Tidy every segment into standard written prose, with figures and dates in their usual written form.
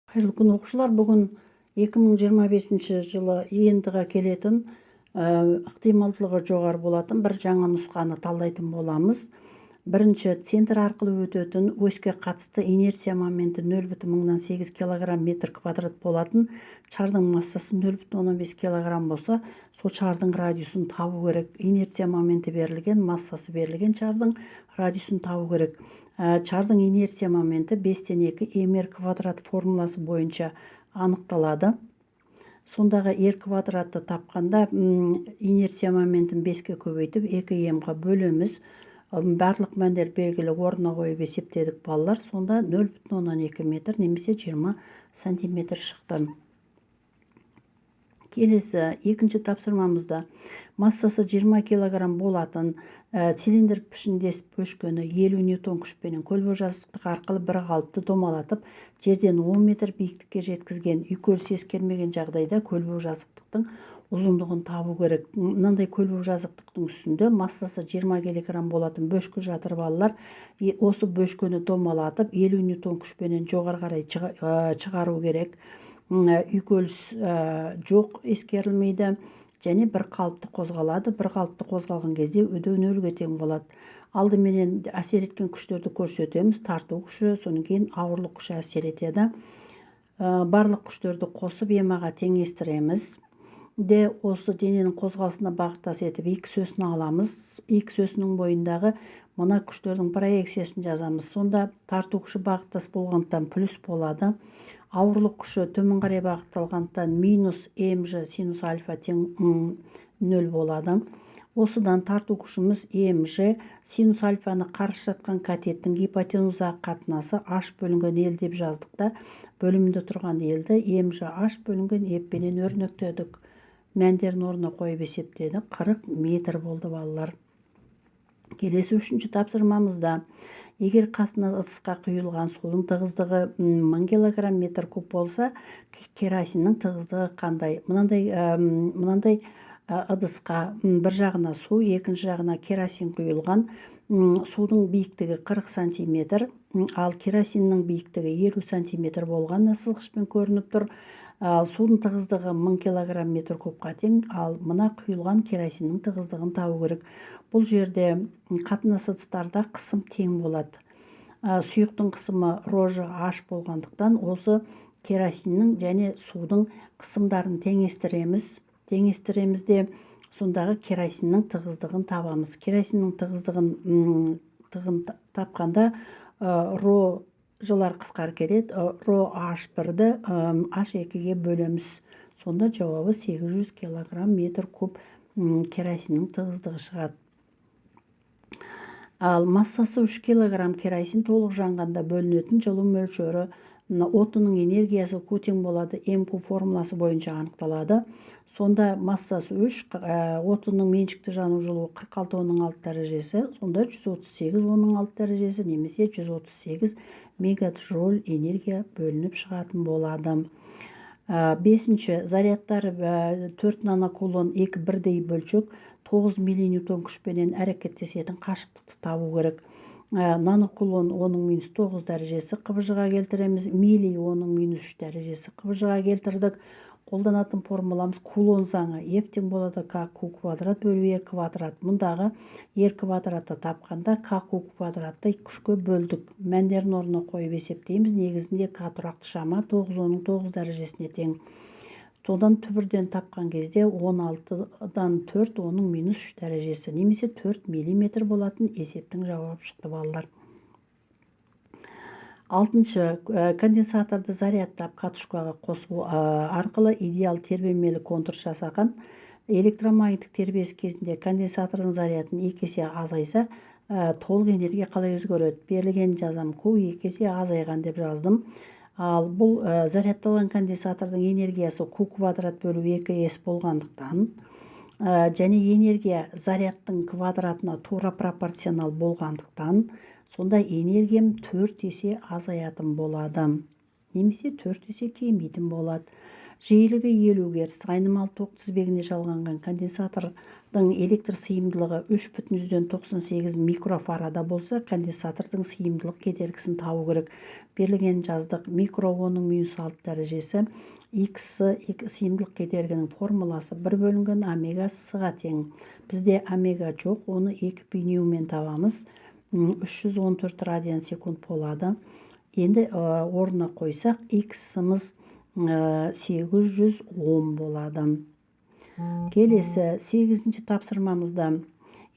Қайырлы күн оқушылар, бүгін 2025 жылы ендіға келетін ықтималдылығы жоғары болатын бір жаңа нұсқаны талдайтын боламыз. Бірінші, центр арқылы өтетін оське қатысты инерция моменті 0,8 кг метр квадрат болатын шардың массасы 0,15 кг болса, сол шардың радиусын табу керек. Инерция моменті берілген, массасы берілген шардың радиусын табу керек. Шардың инерция моменті 5-2 mr квадрат формуласы бойынша анықталады. Сондағы r квадратты тапқанда инерция моментін 5-ке көбейтіп 2m-ға бөлеміз. Барлық мәндер белгілі орнына қойып есептедік балалар. Сонда 0,12 метр немесе 20 сантиметр шықты. Келесі, екінші тапсырмамызда массасы 20 кг болатын цилиндр пішіндес бөшкені 50 ньютон күшпенен көлбеу жазықтық арқылы бір қалыпты домалатып, жерден 10 метр биіктікке жеткізген. Үйкеліс ескермеген жағдайда көлбеу жазықтықтың ұзындығын табу керек. Мынандай көлбеу жазықтықтың үстінде массасы 20 кг болатын бөшкі жатыр балалар. Осы бөшкені домалатып 50 ньютон күшпенен жоғары қарай шығару керек. Үйкеліс жоқ, ескерілмейді, және бір қалыпты қозғалады. Бір қалыпты қозғалған кезде өдеу нөлге тең болады. Алдыменен әсер еткен күштерді көрсетеміз. Тарту күші, содан кейін ауырлық күші әсер етеді. Барлық күштерді қосып емаға теңестіреміз. Осы дененің қозғалысына бағыттас етіп X өсін аламыз. X өсінің бойындағы мына күштердің проекциясын жазамыз. Сонда тарту күші бағыттас болғандықтан плюс болады. Ауырлық күші төмен қарай бағытталғандықтан минус mg синус альфа тең 0 болады. Осыдан тарту күшіміз mg синус альфаны қарсы жатқан катеттің гипотенузаға қатынасы h бөлінген l деп жаздық та, бөлімінде тұрған елді mg h бөлінген еппенен өрнектедік. Мәндерін орнына қойып есептедік. 40 метр болды балалар. Келесі үшінші тапсырмамызда, егер қасына ыдысқа құйылған судың тығыздығы 1000 кг метр куб болса, керосиннің тығыздығы қандай? Мынандай ыдысқа бір жағына су, екінші жағына керосин құйылған. Судың биіктігі 40 сантиметр, ал керосиннің биіктігі 50 сантиметр болған сызғышпен көрініп тұр. Судың тығыздығы 1000 кг метр кубқа тең, ал мына құйылған керосиннің тығыздығын табу керек. Бұл жерде қатынас ыдыстарда қысым тең болады. Сұйықтың қысымы ρж h болғандықтан осы керосиннің және судың қысымдарын теңестіреміз. Теңестіремізде сондағы керосиннің тығыздығын табамыз. Керосиннің тығыздығын тапқанда жылар қысқар келеді. ρh1-ді h2-ге бөлеміз. Сонда жауабы 800 кг метр куб керосиннің тығыздығы шығады. Ал массасы 3 кг керосин толық жанғанда бөлінетін жылу мөлшері отының энергиясы Q тең болады. МQ формуласы бойынша анықталады. Сонда массасы 3, отының меншікті жану жылуы 46 оның 6 дәрежесі, сонда 138 оның 6 дәрежесі немесе 138 мегаджоуль энергия бөлініп шығатын болады. Бесінші, зарядтары 4 нанокулон 2 бірдей бөлшек 9 миллиньютон күшпенен әрекеттесетін қашықтықты табу керек. Нанокулон оның минус 9 дәрежесі қыбыжыға келтіреміз. Милли оның минус 3 дәрежесі қыбыжыға келтірдік. Қолданатын формуламыз кулон заңы. F тең болады kq квадрат бөлу r квадрат. Мұндағы r квадратты тапқанда kq квадратты күшке бөлдік. Мәндерін орнына қойып есептейміз. Негізінде k тұрақты шама 9 оның 9 дәрежесіне тең. Содан түбірден тапқан кезде 16-дан 4 оның минус 3 дәрежесі немесе 4 миллиметр болатын есептің жауабы шықты балалар. Алтыншы, конденсаторды зарядтап катушкаға қосу арқылы идеал тербемелі контур жасаған. Электромагниттік тербеліс кезінде конденсатордың зарядын 2 есе азайса, толық энергия қалай өзгереді? Берілген жазам Q 2 есе азайған деп жаздым. Ал бұл зарядталған конденсатордың энергиясы Q квадрат бөлу 2s болғандықтан, және энергия зарядтың квадратына тура пропорционал болғандықтан, сонда энергиям 4 есе азаятын болады. немесе 4 есе кемейтін болады. Жиілігі 50 Гц айнымалы ток тізбегіне жалғанған конденсатордың электр сыйымдылығы 3,98 микрофарада болса, конденсатордың сыйымдылық кедергісін табу керек. Берілген жаздық. Микро оның -6 дәрежесі. X сыйымдылық кедергінің формуласы 1 × омега с-ға тең. Бізде омега жоқ, оны 2π ньюмен табамыз. 314 радиан секунд болады. Енді орнына қойсақ, X-ымыз 810 болады. Келесі 8-ші тапсырмамызда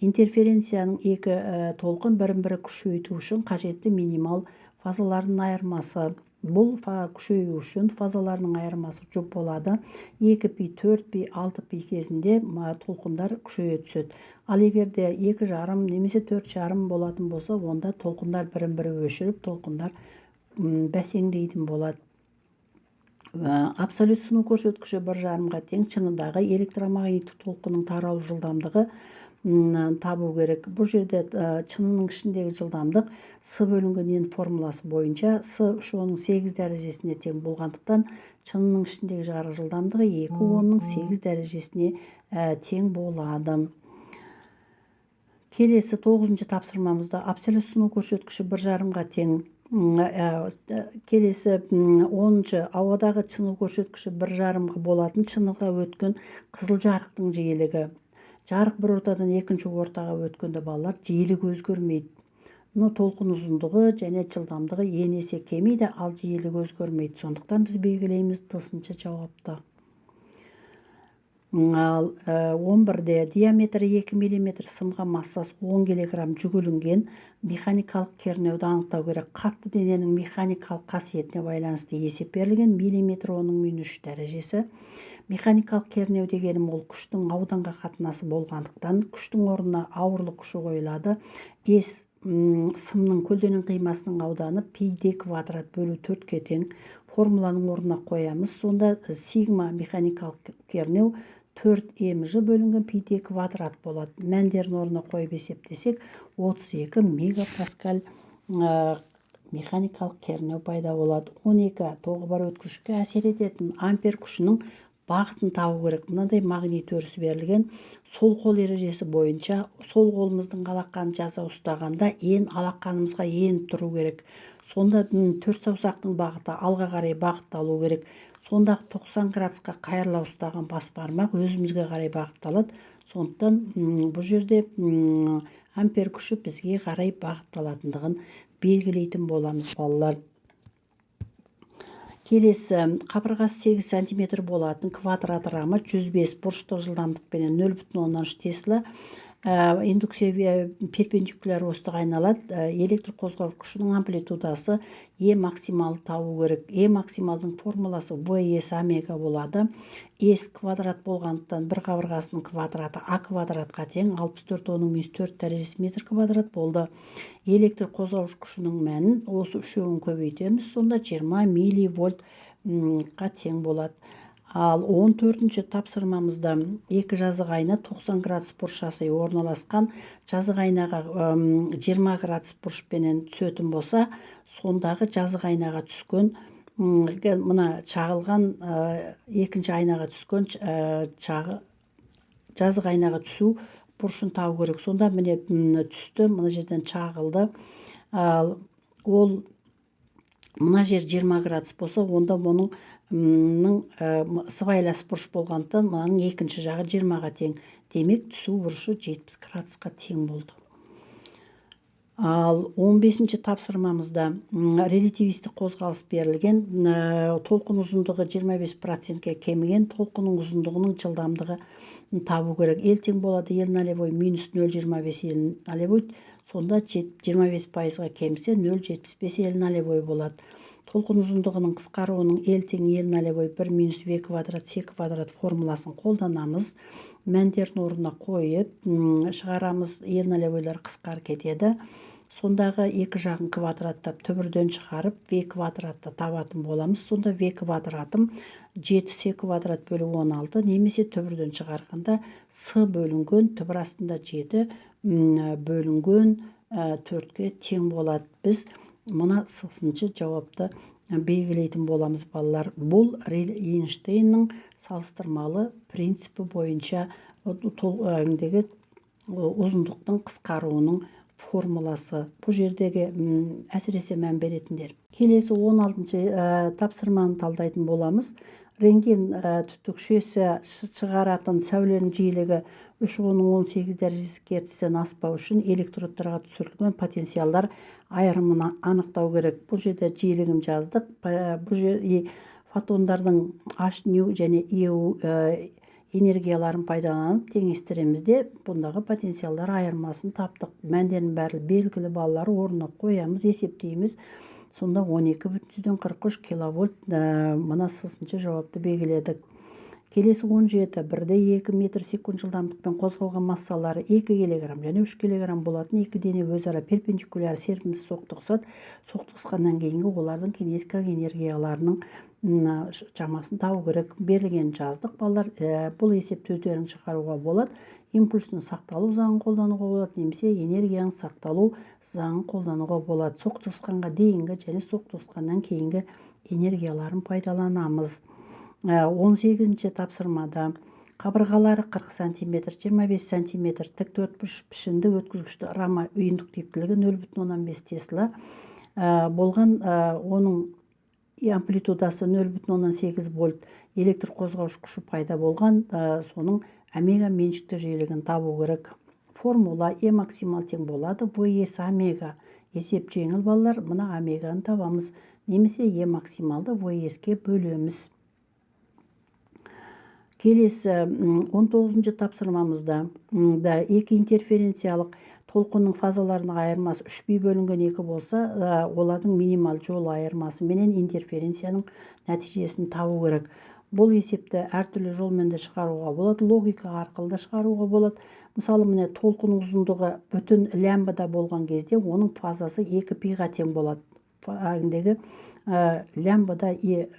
интерференцияның екі толқын бірін-бірі күшейту үшін қажетті минимал фазалардың айырмасы. Бұл күшею үшін фазаларының айырмасы жұп болады. 2π, 4π, 6π кезінде толқындар күшейе түседі. Ал егерде 2,5 немесе 4,5 болатын болса, онда толқындар бірін-бірі өшіріп, толқындар бәсеңдейтін болады. Абсолют сыну көрсеткіші 1,5-ға тең. Шыныдағы электромагниттік толқынның таралу жылдамдығы табу керек. Бұл жерде шынының ішіндегі жылдамдық с бөлінген n формуласы бойынша с 3,8 дәрежесіне тең болғандықтан шынының ішіндегі жарық жылдамдығы 2,8 дәрежесіне тең болады. Келесі 9-ші тапсырмамызда абсолют сыну көрсеткіші 1,5-ға тең. Келесі 10-ші ауадағы шыны көрсеткіші 1,5-ға болатын шыныға өткен қызыл жарықтың жиілігі. Жарық бір ортадан екінші ортаға өткенде балалар жиілігі өзгермейді. Толқын ұзындығы және жылдамдығы n есе кемейді, ал жиілігі өзгермейді. Сондықтан біз белгілейміз тысыншы жауапты. Ал 11-де диаметрі 2 мм, сымға массасы 10 кг жүгілінген механикалық кернеуді анықтау керек. Қатты дененің механикалық қасиетіне байланысты есеп берілген. Миллиметр оның -3 дәрежесі. Механикалық кернеу дегенім ол күштің ауданға қатынасы болғандықтан күштің орнына ауырлық күші қойылады. S сымның көлденең қимасының ауданы πd квадрат бөлу 4-ке тең. Формуланың орнына қоямыз. Сонда сигма механикалық кернеу 4mg бөлінген πd квадрат болады. Мәндерін орнына қойып есептесек, 32 мегапаскаль механикалық кернеу пайда болады. 12 тоғы бар өткізгішке әсер ететін ампер күшінің бағытын табу керек. Мынандай магнит өрісі берілген. Сол қол ережесі бойынша сол қолымыздың алақанын жаза ұстағанда алақанымызға еніп тұру керек. Сонда төрт саусақтың бағыты алға қарай бағытталу керек. Сондағы 90 градусқа қайырыла ұстаған бас бармақ өзімізге қарай бағытталады. Сондықтан бұл жерде ампер күші бізге қарай бағытталатындығын белгілейтін боламыз балалар. Келесі қабырғасы 8 см болатын квадрат рамы 105 бұрыштық жылдамдықпен 0,3 Тесла индукция перпендикуляр осьтіге айналады. Электр қозғау күшінің амплитудасы E максимал табу керек. E максималдың формуласы VS омега болады. S квадрат болғандықтан бір қабырғасының квадраты А квадратқа тең. 64 оның -4 дәрежесі метр квадрат болды. Электр қозғауыш күшінің мәнін осы үшеуін көбейтеміз. Сонда 20 милливольтқа тең болады. Ал 14-ші тапсырмамызда екі жазық айна 90 градус бұрыш жасай орналасқан жазық айнаға 20 градус бұрышпенен түсетін болса, сондағы жазық айнаға түскен мына шағылған екінші айнаға түскен жазық айнаға түсу бұрышын табу керек. Сонда міне түсті, мына жерден шағылды. Ол мына жер 20 градус болса, онда мұның сыбайлас бұрыш болғандықтан мұның екінші жағы 20-ға тең. Демек түсу бұрышы 70 градусқа тең болды. Ал 15-ші тапсырмамызда релятивистік қозғалыс берілген. Толқын ұзындығы 25%-ке кеміген толқынның ұзындығының жылдамдығы табу керек. L тең болады L нолевой -0,25 L нолевой. Сонда 25%-ға кемсе 0,75 L нолевой болады. Толқын ұзындығының қысқаруының L тең L нолевой 1 - V квадрат С квадрат формуласын қолданамыз. Мәндерін орнына қойып шығарамыз. L нолевойлар қысқарып кетеді. Сондағы екі жағын квадраттап түбірден шығарып V квадратты табатын боламыз. Сонда V квадратым 7 С квадрат бөлу 16 немесе түбірден шығарғанда С бөлінген түбір астында 7 бөлінген 4-ке тең болады. Біз мұна 9-ші жауапты белгілейтін боламыз балалар. Бұл Эйнштейннің салыстырмалы принципі бойынша ұзындықтың қысқаруының формуласы. Бұл жердегі әсіресе мән беретіндер. Келесі 16-шы тапсырманы талдайтын боламыз. Рентген түтікшесі шығаратын сәуленің жиілігі 3,18 дәрежесі герцтен аспау үшін электродтарға түсірілген потенциалдар айырымын анықтау керек. Бұл жерде жиілігін жаздық. Бұл жерде фотондардың H, нью және EU энергияларын пайдаланып теңестіремізде бұндағы потенциалдар айырмасын таптық. Мәндерін бәрі белгілі балалар орнына қоямыз, есептейміз. Сонда 12,43 киловольт мына сызынша жауапты белгіледік. Келесі 17. 1,2 метр секунд жылдамдықпен қозғалған массалары 2 кг және 3 кг болатын екі дене өзара перпендикуляр серпімсіз соқтығысқаннан кейінгі олардың кинетикалық энергияларының шамасын табу керек. Берілген жаздық балалар. Бұл есепті өздерің шығаруға болады. Импульсының сақталу заңын қолдануға болады, немесе энергияның сақталу заңын қолдануға болады. Соқтығысқанға дейінгі және соқтығысқаннан кейінгі энергияларын пайдаланамыз. 18-ші тапсырмада қабырғалары 40 см, 25 см тік төртбұрыш пішінді өткізгішті рама индуктивтілігі 0,15 Тесла болған, оның амплитудасы 0,8 вольт электр қозғауыш күші пайда болған, соның омега меншікті жиілігін табу керек. Формула E максимал тең болады VS омега. Есеп жеңіл балалар, мына омеганы табамыз, немесе E максималды VS-ке бөлеміз. Келесі 19-ші тапсырмамызда екі интерференциялық толқынның фазаларының айырмасы 3 бөлінген 2 болса, олардың минимал жол айырмасы менен интерференцияның нәтижесін табу керек. Бұл есепті әртүрлі жолмен де шығаруға болады, логика арқылы да шығаруға болады. Мысалы, міне толқын ұзындығы бүтін лямбда болған кезде оның фазасы 2 пиға тең болады. Фагіндегі лямбда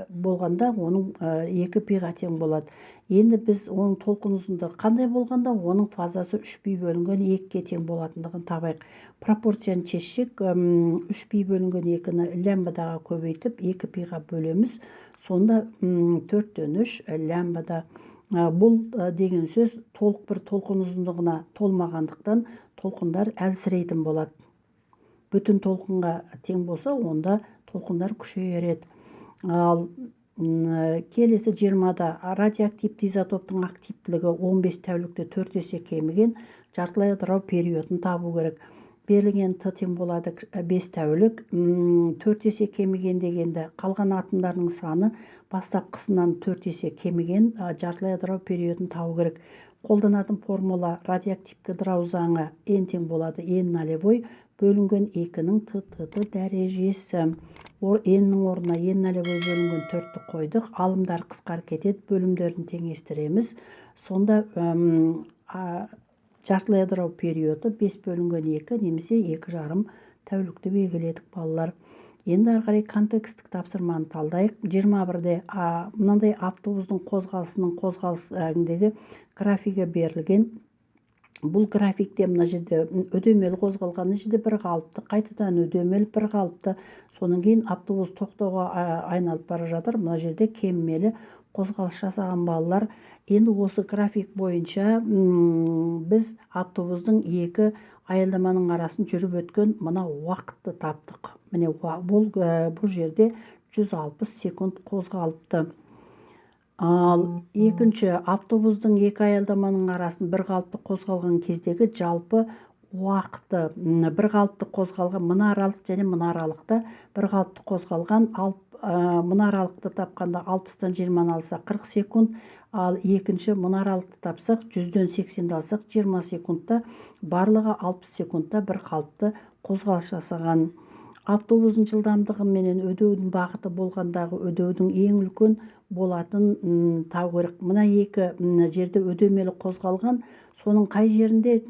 болғанда оның 2 пиға тең болады. Енді біз оның толқын ұзындығы қандай болғанда оның фазасы 3 бөлінген 2-ке тең болатындығын табайық. Пропорцияны шешсек, 3 бөлінген 2-ні лямбдаға көбейтіп 2 пиға бөлеміз. Сонда 4/3 лямбда. Бұл деген сөз толық бір толқын ұзындығына толмағандықтан толқындар әлсірейтін болады. Бүтін толқынға тең болса, онда толқындар күшейеді. Ал келесі 20-да радиоактивті изотоптың активтілігі 15 тәулікте 4 есе кеміген, жартылай ыдырау периодын табу керек. Берілген Т тең болады 5 тәулік, 4 есе кеміген дегенде қалған атомдардың саны бастапқысынан 4 есе кеміген, жартылай ыдырау периодын табу керек. Қолданатын формула радиоактивті ыдырау заңы N тең болады N0 бөлінген 2-ның Т дәрежесі. N-нің орнына N0 бөлінген 4-ті қойдық. Алымдар қысқарып кетеді, бөлімдерін теңестіреміз. Сонда жартылай ыдырау периоды 5 бөлінген 2 немесе 2,5 тәулікті белгіледік балалар. Енді ары қарай контекстік тапсырманы талдайық. 21-де мынандай автобустың қозғалысының қозғалысындегі графигі берілген. Бұл графикте мына жерде өдемелі қозғалған жерде бір қалыпты, қайтадан өдемелі бір қалыпты. Соның кейін автобус тоқтауға айналып бара жатыр. Мына жерде кеммелі қозғалыс жасаған балалар. Енді осы график бойынша біз автобустың екі аялдаманың арасын жүріп өткен мына уақытты таптық. Міне бұл жерде 160 секунд қозғалыпты. Ал екінші автобустың екі аялдаманың арасын бір қалыпты қозғалған кездегі жалпы уақыты, бір қалыпты қозғалған мына аралық және мына аралықта бір қалыпты қозғалған, мына аралықты тапқанда 60-тан 20-ны алсақ 40 секунд, ал екінші мына аралықты тапсақ 100-ден 80-ді алсақ 20 секундта, барлығы 60 секундта бір қалыпты қозғалыс жасаған. Автобустың жылдамдығы менен өдеудің бағыты болғандағы өдеудің ең үлкен болатын табу керек. Мына екі жерде өдемелі қозғалған, соның қай жерінде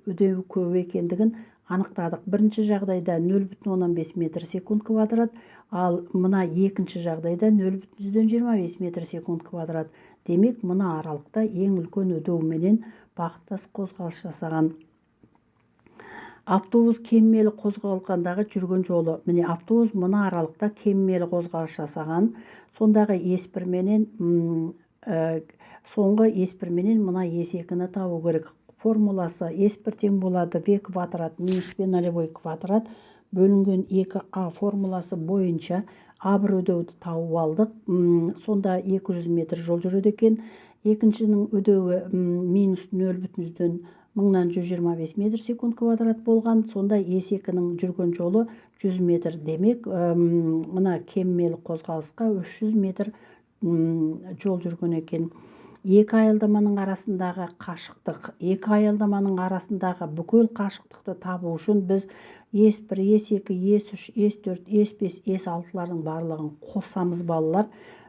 өдеу көп екендігін анықтадық. Бірінші жағдайда 0,15 метр секунд квадрат, ал мына екінші жағдайда 0,25 метр секунд квадрат. Демек, мына аралықта ең үлкен өдеу менен бағыттас қозғалыс жасаған. автобус кеммелі қозғалғандағы жүрген жолы. Міне автобус мына аралықта кеммелі қозғалыс жасаған. Сондағы S1 менен соңғы S1 менен мына S2-ні табу керек. Формуласы S1 тең болады V квадрат минус V нолевой квадрат бөлінген 2A формуласы бойынша A1 өдеуді тауып алдық. Сонда 200 метр жол жүреді екен. Екіншінің өдеуі минус 0,125 метр секунд квадрат болған. Сонда S2-нің жүрген жолы 100 метр. Демек, мына кеммелі қозғалысқа 300 метр жол жүрген екен. Екі аялдаманың арасындағы қашықтық. Екі аялдаманың арасындағы бүкіл қашықтықты табу үшін біз S1, S2, S3, S4, S5, S6-лардың барлығын қосамыз балалар.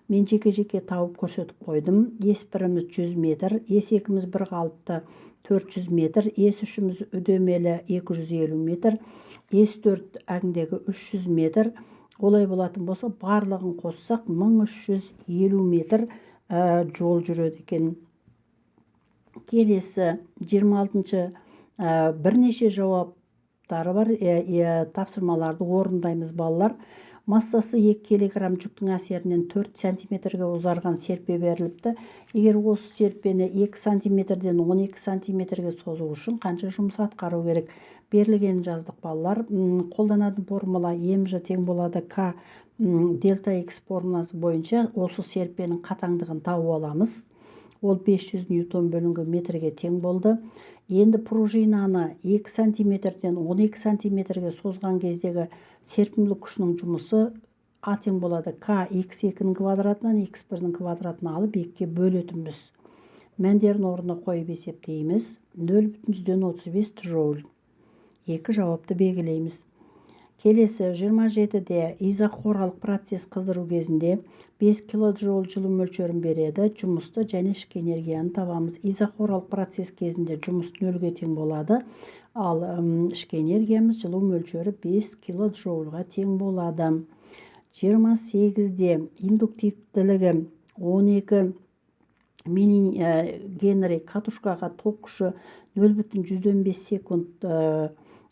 Мен жеке-жеке тауып көрсетіп қойдым. S1-іміз 100 метр, S2-іміз бір қалыпты 400 метр, S3-іміз үдемелі 250 метр, S4 әгіндегі 300 метр. Олай болатын болса, барлығын қоссақ 1350 метр жол жүреді екен. Келесі 26-шы бірнеше жауаптары бар. Тапсырмаларды орындаймыз балалар. Массасы 2 килограмм жүктің әсерінен 4 сантиметрге ұзарған серпе беріліпті. Егер осы серпені 2 сантиметрден 12 сантиметрге созу үшін қанша жұмыс атқару керек? Берілгенін жаздық балалар. Қолданатын формула mg тең болады k дельта x формуласы бойынша осы серпенің қатаңдығын тауып аламыз. Ол 500 ньютон бөлінген метрге тең болды. Енді пружинаны 2 сантиметрден 12 сантиметрге созған кездегі серпімдік күшінің жұмысы А тең болады К x2-нің квадратынан x1-нің квадратына алып 2-ке бөлетінбіз. Мәндерін орнына қойып есептейміз. 0,35 джоуль. Екі жауапты белгілейміз. Келесі 27-де изохоралық процесс қыздыру кезінде 5 килоджоуль жылу мөлшерін береді. Жұмысты және ішкі энергияны табамыз. Изохоралық процесс кезінде жұмыс 0-ге тең болады. Ал ішкі энергиямыз жылу мөлшері 5 килоджоульға тең болады. 28-де индуктивтілігі 12 миллигенри катушкаға ток күші 0,105 секунд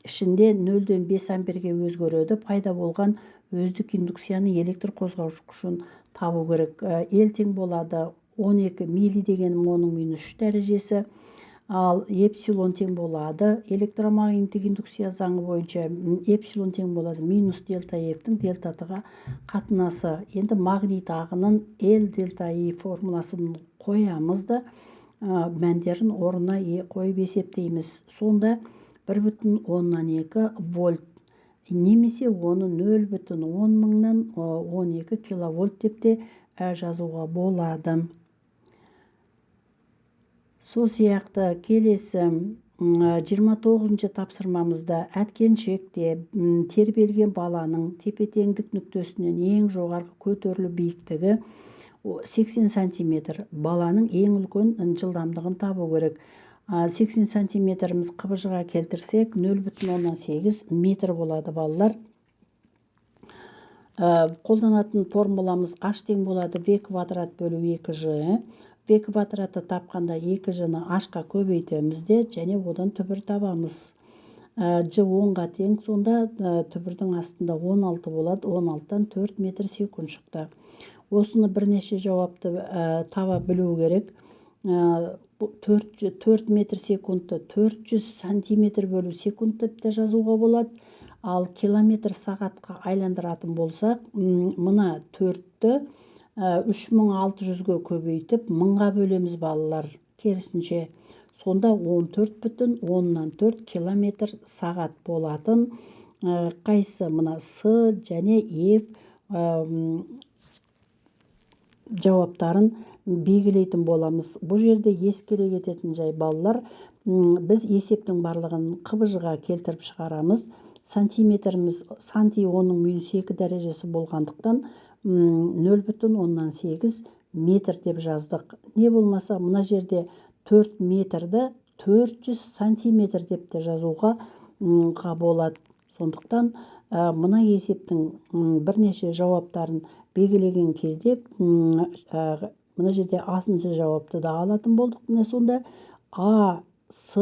ішінде 0,5 амперге өзгереді. Пайда болған өздік индукцияны электр қозғаушы күшін табу керек. L тең болады 12 милли деген оның минус 3 дәрежесі. Ал эпсилон тең болады. Электромагниттік индукция заңы бойынша эпсилон тең болады минус дельта F-тің дельта T-ға қатынасы. Енді магнит ағынын L дельта E формуласын қоямыз да мәндерін орнына қойып есептейміз. Сонда 1,2 вольт немесе оны 0,10 мыңнан 12 киловольт деп те жазуға болады. Сол сияқты келесі 29-шы тапсырмамызда әткеншекте тербелген баланың тепе-теңдік нүктесінен ең жоғарғы көтерілу биіктігі 80 сантиметр. Баланың ең үлкен жылдамдығын табу керек. 80 сантиметріміз қыбыжыға келтірсек 0,8 метр болады балалар. Қолданатын формуламыз H тең болады V квадрат бөлу 2G. V квадратты тапқанда 2G-ны H-қа көбейтеміз де, және одан түбір табамыз. G 10-ға тең, сонда түбірдің астында 16 болады. 16-тан 4 метр секунд шықты. Осыны бірнеше жауапты таба білу керек. 4 метр секундты 400 сантиметр бөлу секунд деп те жазуға болады. Ал километр сағатқа айландыратын болсақ, мына 4-ті 3600-ге көбейтіп, 1000-ға бөлеміз балалар. Керісінше, сонда 14,4 километр сағат болатын. Қайсы мына С және F жауаптарын белгілейтін боламыз. Бұл жерде ескере кететін жай балалар, біз есептің барлығын қыбыжыға келтіріп шығарамыз. Сантиметріміз санти 10-ның минус 2 дәрежесі болғандықтан 0,8 метр деп жаздық. Не болмаса, мына жерде 4 метрді 400 сантиметр деп те жазуға болады. Сондықтан мына есептің бірнеше жауаптарын белгілеген кезде мына жерде асыншы жауапты да алатын болдық. Міне сонда А, С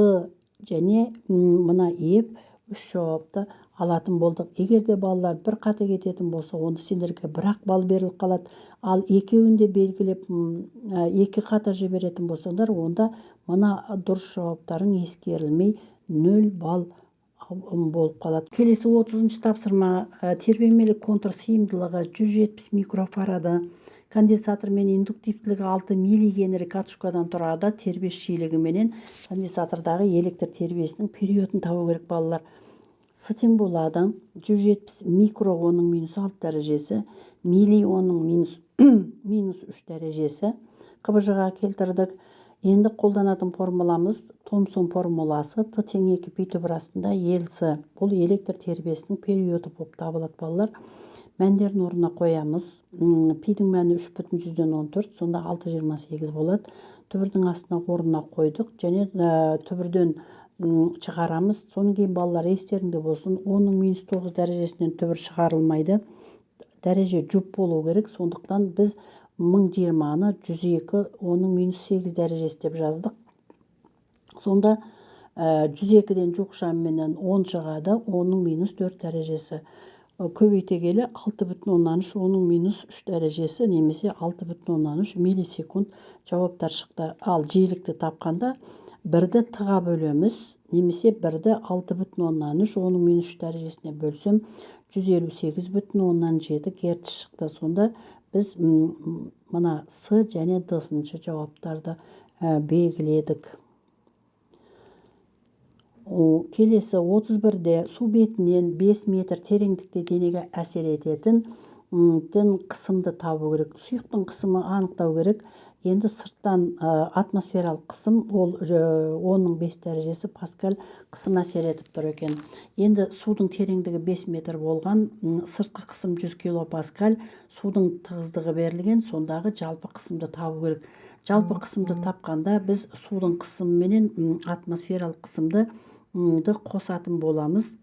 және мына F 3 жауапты алатын болдық. Егерде балалар бір қате кететін болса, онда сендерге бір-ақ балл беріліп қалады. Ал екеуін де белгілеп 2 қате жіберетін болсаңдар, онда мына дұрыс жауаптарың ескерілмей 0 балл болып қалады. Келесі 30-шы тапсырма. Тербемелік контур сыйымдылығы 170 микрофарады, конденсатор мен индуктивтілігі 6 миллигенри катушкадан тұрады. Тербес жиілігі менен конденсатордағы электр тербесінің периодын табу керек балалар. С тең болады 170 микро, оның минус 6 дәрежесі, милли, оның минус 3 дәрежесі. КБЖ-ға келтірдік. Енді қолданатын формуламыз Томсон формуласы. Т тең 2 пи түбір астында Л-сы. Бұл электр тербесінің периоды болып табылады балалар. Мәндерін орнына қоямыз. Пидің мәні 3,14, сонда 6,28 болады. Түбірдің астына орнына қойдық, және түбірден шығарамыз. Соның кейін балалар естерінде болсын, оның минус 9 дәрежесінен түбір шығарылмайды. Дәреже жұп болу керек, сондықтан біз 1020-ны 102, оның минус 8 дәрежесі деп жаздық. Сонда 102-ден жұқшамменен 10 шығады, оның минус 4 дәрежесі. Көбейте келе 6,13, оның минус 3 дәрежесі, немесе 6,13 миллисекунд жауаптар шықты. Ал жиілікті тапқанда 1-ді т-ға бөлеміз, немесе 1-ді 6,13, оның минус 3 дәрежесіне бөлсем 158,7 герц шықты. Сонда біз мына С және Д-сыншы жауаптарды белгіледік. Келесі 31-де су бетінен 5 метр тереңдікте денеге әсер ететін қысымды табу керек. Сұйықтың қысымы анықтау керек. Енді сырттан атмосфералық қысым, ол оның 5 дәрежесі паскаль қысым әсер етіп тұр екен. Енді судың тереңдігі 5 метр болған, сыртқы қысым 100 килопаскаль, судың тығыздығы берілген, сондағы жалпы қысымды табу керек. Жалпы қысымды тапқанда біз судың қысымы менен атмосфералық қысымды қосатын боламыз.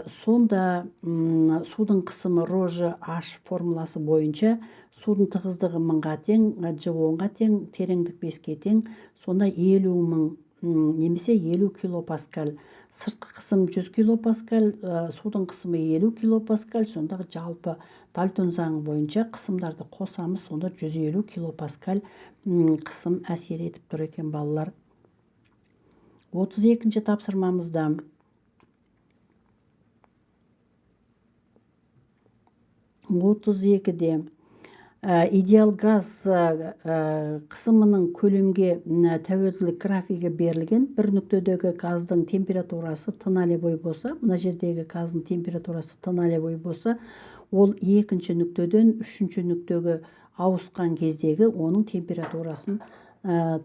Сонда судың қысымы ρ(H) формуласы бойынша судың тығыздығы 1000-ға тең, Ж 10-ға тең, тереңдік 5-ке тең. Сонда 50.000 немесе 50 килопаскаль. Сыртқы қысым 100 килопаскаль, судың қысымы 50 килопаскаль. Сонда жалпы Дальтон заңы бойынша қысымдарды қосамыз, сонда 150 килопаскаль қысым әсер етіп тұр екен балалар. 32-ші тапсырмамызда идеал газ қысымының көлемге тәуелділік графигі берілген. Бір нүктедегі газдың температурасы т0 болса, мына жердегі газдың температурасы т0 болса, ол екінші нүктеден үшінші нүктеге ауысқан кездегі оның температурасын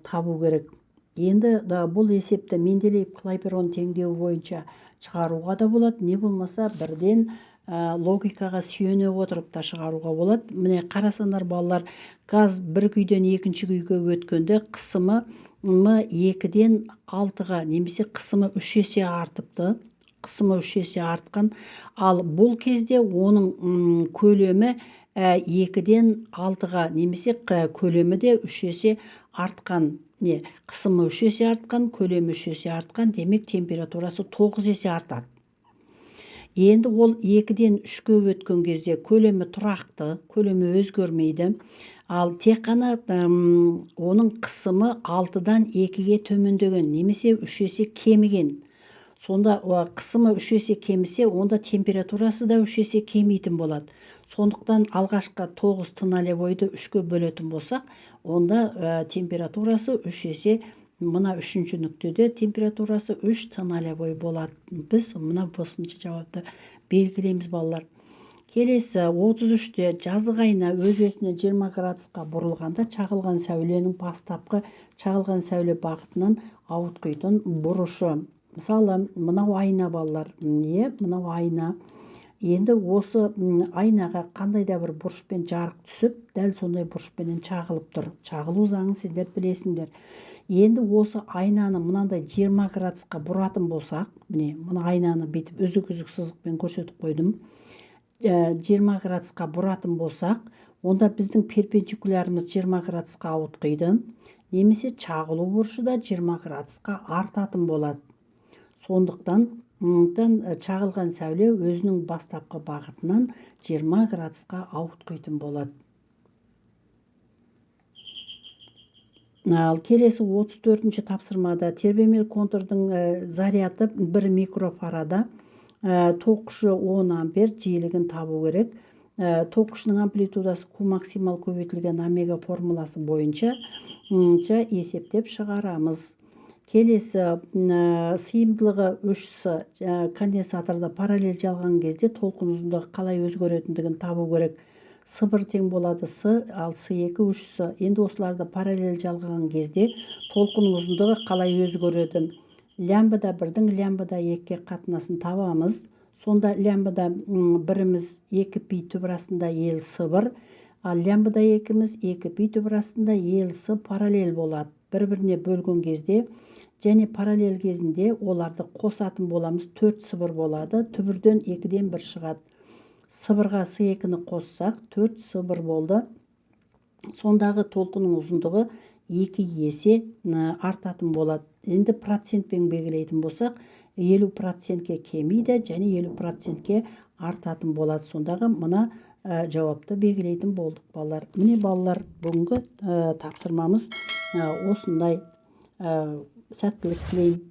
табу керек. Енді бұл есепті Менделеев-Клайпейрон теңдеуі бойынша шығаруға да болады, не болмаса бірден логикаға сүйене отырып та шығаруға болады. Міне қарасаңдар балалар, газ бір күйден екінші күйге өткенде қысымы 2-ден 6-ға, немесе қысымы 3 есе артыпты. Қысымы 3 есе артқан. Ал бұл кезде оның көлемі 2-ден 6-ға, немесе көлемі де 3 есе артқан. Қысымы 3 есе артқан, көлемі 3 есе артқан, демек температурасы 9 есе артады. Енді ол 2-ден 3-ке өткен кезде көлемі тұрақты, көлемі өзгермейді. Ал тек қана оның қысымы 6-дан 2-ге төмендеген, немесе 3 есе кеміген. Сонда қысымы 3 есе кемісе, онда температурасы да 3 есе кемейтін болады. Сондықтан алғашқы 9 т0 3-ке бөлетін болсақ, онда температурасы 3 есе, мына үшінші нүктеде температурасы 3 т0 болады. Біз мына босыншы жауапты белгілейміз балалар. Келесі 33-те жазық айна өз-өзіне 20 градусқа бұрылғанда чағылған сәуленің бастапқы чағылған сәуле бағытынан ауытқитын бұрышы. Мысалы, мынау айна балалар, мынау айна. Енді осы айнаға қандай да бір бұрышпен жарық түсіп, дәл сондай бұрышпенен чағылып тұр. Чағылу заңын сендер білесіңдер. Енді осы айнаны мынандай 20 градусқа бұратын болсақ, міне мына айнаны бетіп үзік-үзік сызықпен көрсетіп қойдым. 20 градусқа бұратын болсақ, онда біздің перпендикулярымыз 20 градусқа ауытқиды, немесе чағылу бұрышы да 20 градусқа артатын болады. Сондықтан чағылған сәуле өзінің бастапқы бағытынан 20 градусқа ауытқитын болады. Ал келесі 34-ші тапсырмада тербемелі контурдың заряды 1 микрофарада, ток күші 10 ампер жиілігін табу керек. Ток күшінің амплитудасы Q максимал көбейтілген омега формуласы бойынша есептеп шығарамыз. Келесі сыйымдылығы үш С конденсаторда параллель жалған кезде толқын ұзындығы қалай өзгеретіндігін табу керек. С1 тең болады С, ал С2 3 С. Енді осыларды параллель жалған кезде толқын ұзындығы қалай өзгереді? Лямбда 1-дің лямбда 2-ге қатынасын табамыз. Сонда лямбда 1-іміз 2 пи түбірасында ел С1, ал лямбда 2-іміз 2 пи түбірасында ел С параллель болады. Бір-біріне бөлген кезде және параллель кезінде оларды қосатын боламыз, 4 С1 болады. Түбірден 2-ден 1 шығады. С1-ға С2-ні қоссақ 4 С1 болды. Сондағы толқынның ұзындығы 2 есе артатын болады. Енді процентпен белгілейтін болсақ, 50%-ке кемейді және 50%-ке артатын болады. Сондағы мына жауапты белгілейтін болдық балалар. Міне балалар, бүгінгі тапсырмамыз осындай. Сәттілік тілеймін.